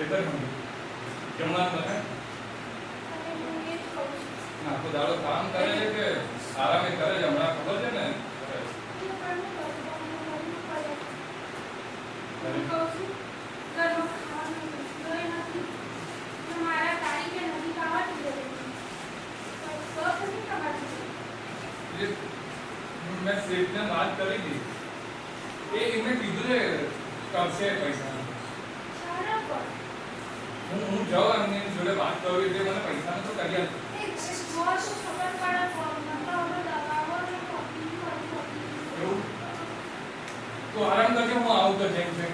ખેતર જમણા કરે ના તો દાડો કામ કરે છે કે આરામે કરે છે હમણાં ખબર છે ને मैं सेठ ने बात करी थी ये इन्हें कीधुं છે કરશે પૈસા હું જાઉં એમની જોડે વાત કરું એટલે મને પૈસાનું તો કરી આપે એવું તો આરામ કરજે હું આવું તો જેમ છે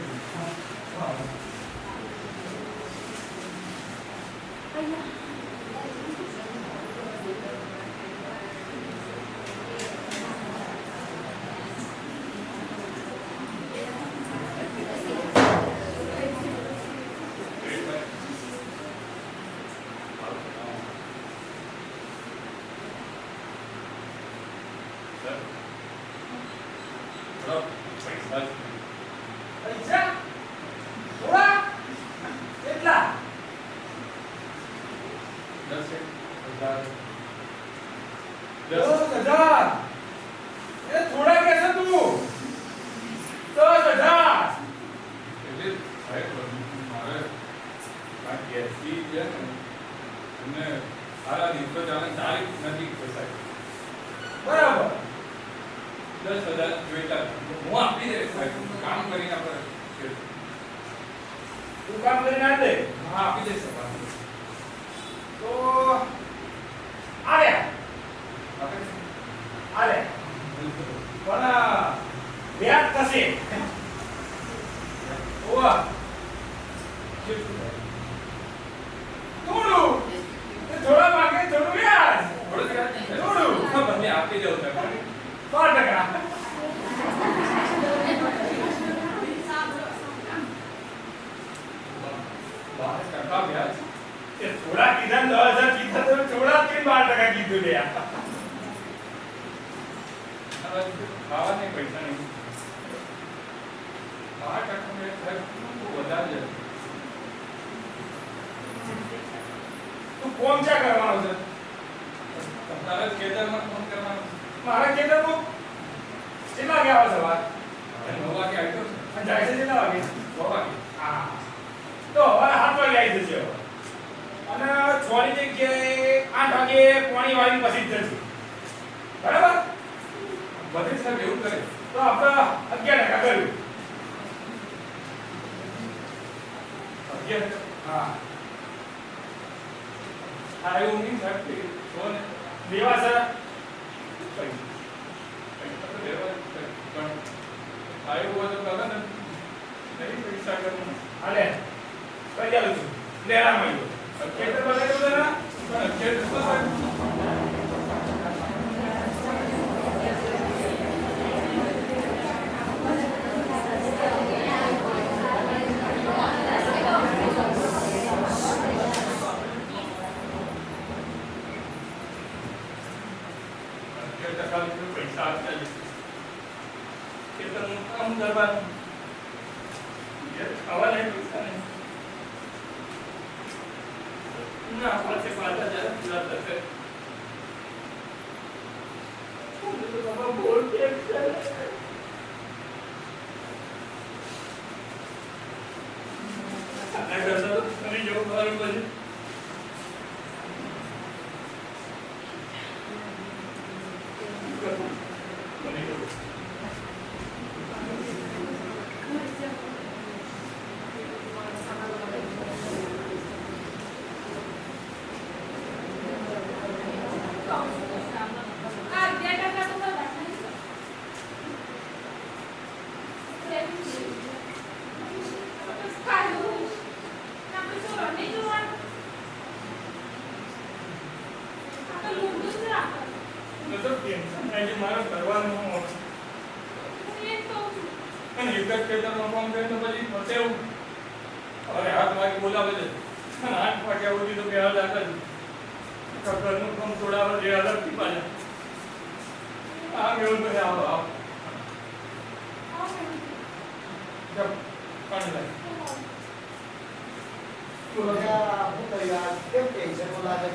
એવું લાગે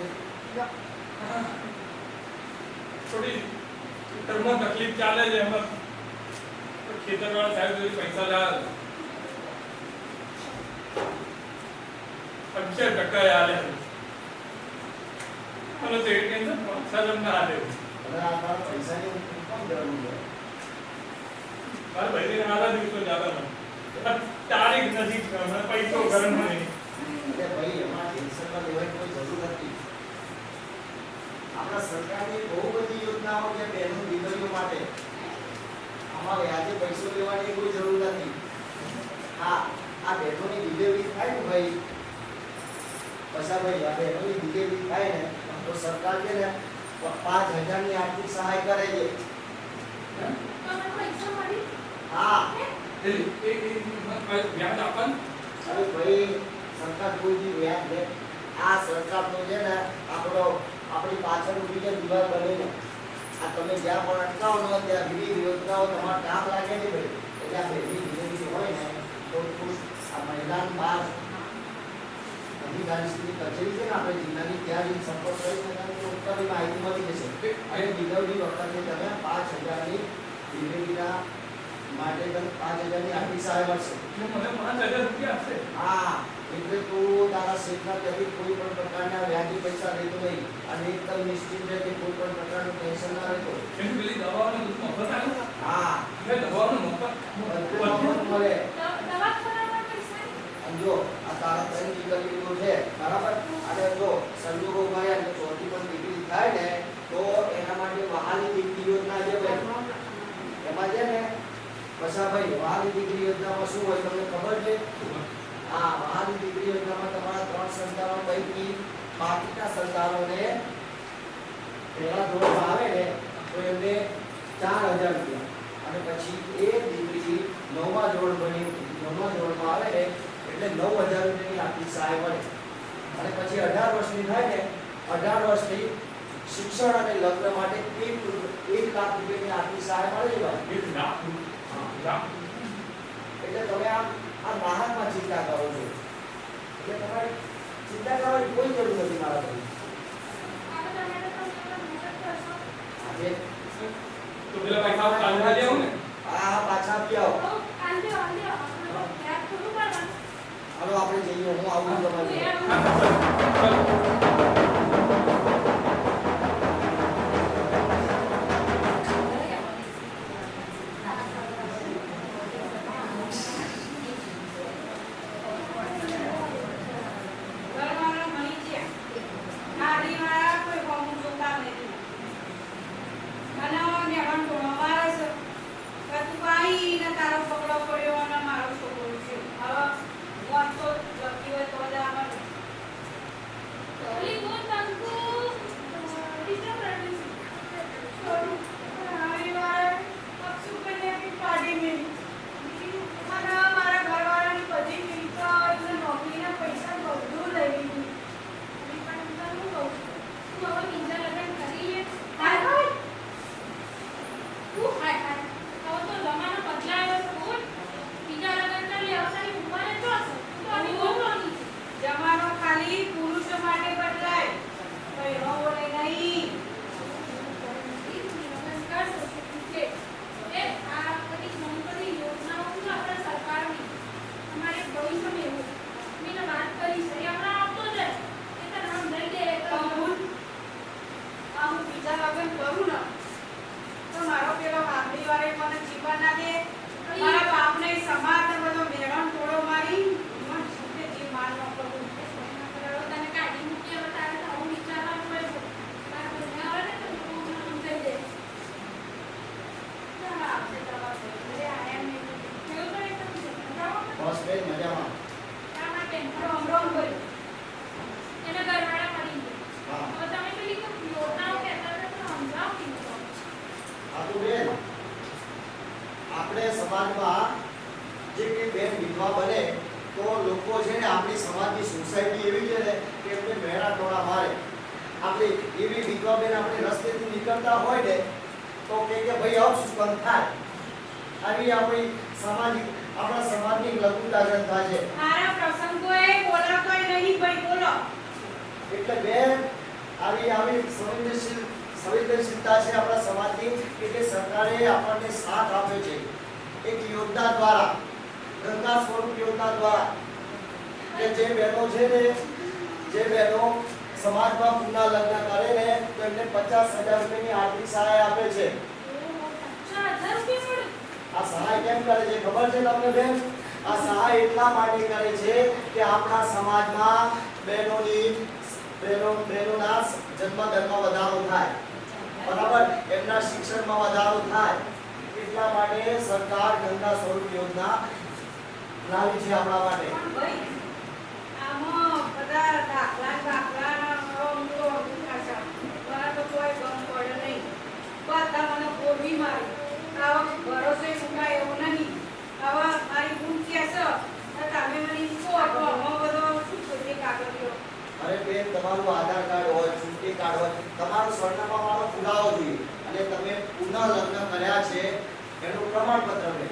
છે થોડી ઘરમાં તકલીફ ચાલે છે એમાં ખેતરવાળા સાહેબ જોડે પૈસા લાવે 15% આલે અને તે ટેન્શન પૈસા ના આલે અને આ તારા પૈસાની કોણ જરૂર છે મારે ભાઈને આલા દિવસો જાતા મને તારીખ નજીક છે મને પૈસો ઘરમાં નહીં એટલે ભાઈ એમાં ટેન્શનમાં લેવાની કોઈ જરૂર નથી આપણા સરકારની બહુ બધી યોજનાઓ છે બહેનો દીકરીઓ માટે અમારે આજે પૈસો લેવાની કોઈ જરૂર નથી હા આ બહેનોની ડિલિવરી થાય ને ભાઈ પૈસા ભાઈ આ બહેનોની ડિલિવરી થાય ને તો સરકાર છે ને 5000 ની આર્થિક સહાય કરે છે હા એ વ્યાજ આપણ અરે ભાઈ સરકાર કોઈ દી વ્યાજ લે આ સરકાર તો છે ને આપણી પાછળ ઊભી છે દીવાલ બનીને આ તમે જ્યાં પણ અટકાવો ને ત્યાં વિવિધ યોજનાઓ તમારા કામ લાગે છે ભાઈ એટલે આ બહેની ડિલિવરી હોય ને તો આ મહિલાનું બાર અધિકારીશ્રીની કચેરી છે ને આપણે જિલ્લાની ત્યાં જઈને સંપર્ક કરી શકાય તો ઉત્તરની માહિતી મળી જશે અને ડિલિવરી વખતે તમે 5000 ની ડિલિવરીના માટે તમે 5000 ની આર્થિક સહાય મળશે મને 5000 રૂપિયા આપશે હા એટલે તું તારા શેઠના ત્યાંથી કોઈ પણ પ્રકારના વ્યાજી પૈસા લેતો નહીં અને એકદમ નિશ્ચિત રહે કે કોઈ પણ પ્રકારનું ટેન્શન ના રહેતો એની પેલી દવાઓને બધું મફત આવ્યું હા એટલે દવાઓને મફત બધું મળે જો આ તારા ત્રણ દીકરીઓ છે બરાબર અને જો સંજોગો મળ્યા એટલે ચોથી પણ દીકરી થાય ને તો એના માટે વહાલી દીકરી યોજના છે ભાઈ એમાં છે ને પછા ભાઈ વહાલી દીકરી યોજનામાં શું હોય તમને ખબર છે હા વહાલી દીકરી યોજનામાં તમારા 3 સંતાનો પૈકી બાકીના સંતાનોને પહેલા ધોરણમાં આવે ને તો એમને 4000 રૂપિયા અને પછી એક દીકરી 9મા ધોરણ બની 9મા ધોરણમાં આવે ને એટલે 9000 રૂપિયાની આર્થિક સહાય મળે અને પછી 18 વર્ષની થાય ને 18 વર્ષની શિક્ષણ અને લગ્ન માટે 1 લાખ રૂપિયાની આર્થિક સહાય મળે છે ભાઈ 1 લાખ એટલે તમે આ રાહતમાં ચિંતા કરો છો એટલે તમારે ચિંતા કરવાની કોઈ જરૂર નથી મારા ભાઈ આજે તો પેલા પૈસા ચાલુ કરી દેવું ને હા પાછા આપી આવો હાલો આપણે જઈએ હું આવું તમારી આપણે સમાજમાં જે કે બેન વિધવા બને તો લોકો છે ને આપણી સમાજની સોસાયટી એવી છે ને કે એમને મેળા ટોળા મારે આપણે એવી વિધવા બેન આપણે રસ્તેથી નીકળતા હોય ને તો કે ભાઈ આવ શું કામ થાય આવી આપણી આપણા સમાજની લઘુતા ગ્રંથા છે મારા પ્રસંગોએ બોલાતોય નહીં ભાઈ બોલો એટલે બેન આવી સંવેદનશીલતા છે આપણા સમાજની કે જે સરકારે આપણને સાથ આપે છે એક યોજના દ્વારા, ગંગા સ્વરૂપ યોજના દ્વારા, કે જે બહેનો છે ને, જે બહેનો સમાજમાં પુનઃ લગ્ન કરે ને તો એમને 50,000 રૂપિયાની આર્થિક સહાય આપે છે. આ સહાય કેમ કરે છે ખબર છે તમને બેન? આ સહાય એટલા માટે કરે છે કે આપણા સમાજમાં બહેનોના જન્મદરમાં વધારો થાય, બરાબર, એમના શિક્ષણમાં વધારો થાય, એટલા માટે સરકાર ગંગા સ્વરૂપ યોજના લાવી છે આપણા માટે. અરે બેન, તમારું આધાર કાર્ડ હોય, ચૂંટણી કાર્ડ હોય, તમારો સરનામા વાળો પુરાવો જોઈએ અને તમે પુનઃ લગ્ન કર્યા છે એનું પ્રમાણપત્ર લે.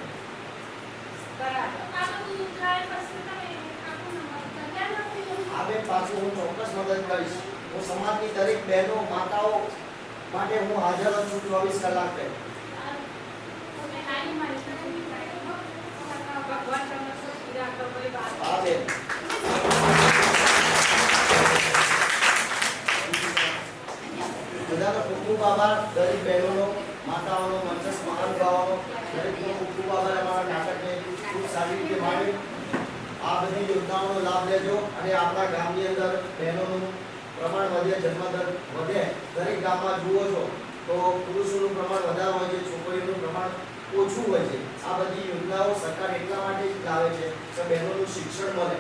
આ બેન પાછું હું ચોક્કસ મદદ કરીશ. હું સમાજની દરેક બહેનો, માતાઓ માટે હું હાજર છું 24 કલાક पे. હા બેન, બધાનો ખૂબ ખૂબ આભાર. દરેક બહેનોનો, માતાઓનો, મંચસ્થ મહાનુભાવોનો દરેકનો ખૂબ ખૂબ આભાર. અમારા નાટકને ખૂબ સારી રીતે માણી. આ બધી યોજનાઓનો લાભ લેજો અને આપણા ગામની અંદર બહેનોનું પ્રમાણ વધે, જન્મદર વધે. દરેક ગામમાં જુઓ છો તો પુરુષોનું પ્રમાણ વધારે હોય છે, છોકરીઓનું પ્રમાણ ઓછું હોય છે. આ બધી યોજનાઓ સરકાર એટલા માટે જ લાવે છે કે બહેનોનું શિક્ષણ મળે,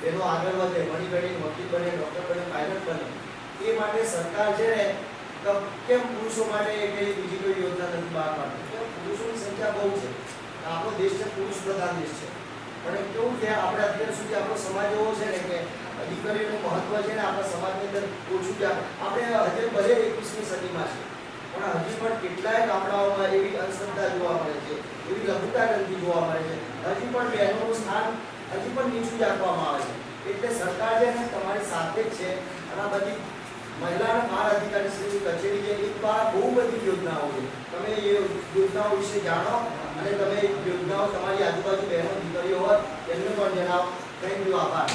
બહેનો આગળ વધે, ભણી ગણીને વકીલ બને, ડૉક્ટર બને, પાયલટ બને. એ માટે સરકાર છે ને કેમ પુરુષો માટે બીજી કોઈ યોજના નથી બહાર પાડતી? પુરુષોની સંખ્યા બહુ છે. આપણો દેશ છે પુરુષ પ્રધાન દેશ છે, પણ કેવું છે આપણે અત્યાર સુધી આપણો સમાજ એવો છે ને કે દીકરીઓનું મહત્વ છે ને આપણા સમાજની અંદર ઓછું છે. આપણે હજી ભલે 21મી સદીમાં છે પણ હજી પણ કેટલાય ગામડાઓમાં એવી અંધશ્રદ્ધા જોવા મળે છે, એવી લઘુતાગ્રંથિ જોવા મળે છે. હજી પણ બહેનોનું સ્થાન હજી પણ નીચું રાખવામાં આવે છે. એટલે સરકાર છે ને તમારી સાથે જ છે. અને આ બધી મહિલા અને બાળ અધિકારી શ્રીની કચેરી છે એ દ્વારા બહુ બધી યોજનાઓ છે. તમે એ યોજનાઓ વિશે જાણો અને તમે યોજનાઓ તમારી આજુબાજુ બહેનો દીકરીઓ હોય એમને પણ જણાવો. થેન્ક યુ, આભાર.